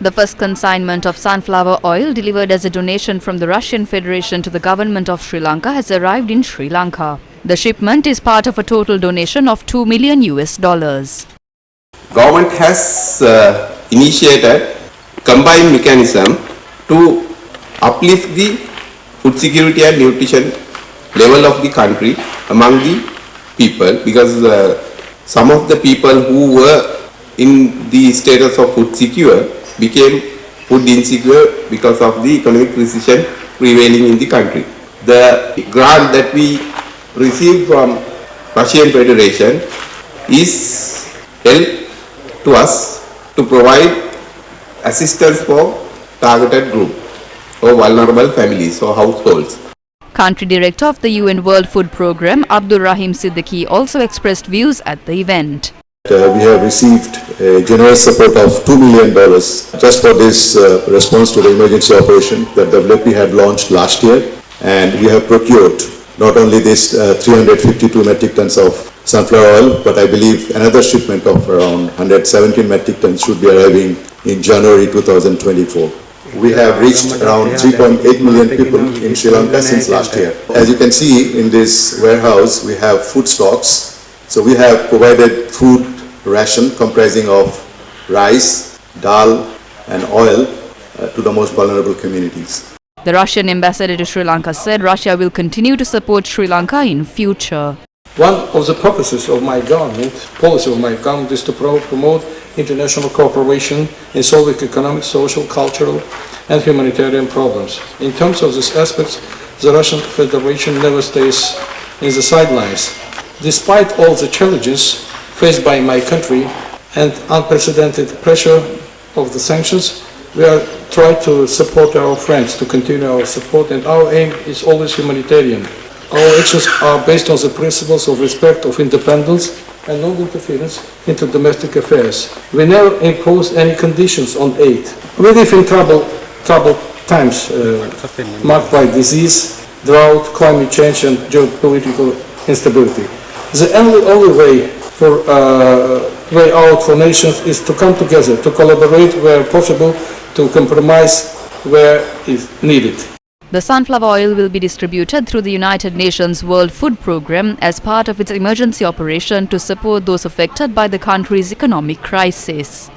The first consignment of sunflower oil delivered as a donation from the Russian Federation to the government of Sri Lanka has arrived in Sri Lanka. The shipment is part of a total donation of $2 million. Government has initiated combined mechanism to uplift the food security and nutrition level of the country among the people, because some of the people who were in the status of food secure became food insecure because of the economic recession prevailing in the country. The grant that we received from Russian Federation is help to us to provide assistance for targeted group or vulnerable families or households. Country Director of the UN World Food Programme, Abdul Rahim Siddiqui, also expressed views at the event. We have received a generous support of $2 million just for this response to the emergency operation that WFP had launched last year, and we have procured not only this 352 metric tons of sunflower oil, but I believe another shipment of around 117 metric tons should be arriving in January 2024. We have reached around 3.8 million people in Sri Lanka since last year. As you can see in this warehouse, we have food stocks. So we have provided food ration comprising of rice, dal and oil to the most vulnerable communities. The Russian ambassador to Sri Lanka said Russia will continue to support Sri Lanka in future. One of the purposes of my government, policy of my government, is to promote international cooperation in solving economic, social, cultural and humanitarian problems. In terms of these aspects, the Russian Federation never stays in the sidelines. Despite all the challenges faced by my country and unprecedented pressure of the sanctions, we are trying to support our friends, to continue our support, and our aim is always humanitarian. Our actions are based on the principles of respect of independence and non-interference into domestic affairs. We never impose any conditions on aid. We live in troubled times marked by disease, drought, climate change and geopolitical instability. The only way out for nations is to come together, to collaborate where possible, to compromise where is needed. The sunflower oil will be distributed through the United Nations World Food Programme as part of its emergency operation to support those affected by the country's economic crisis.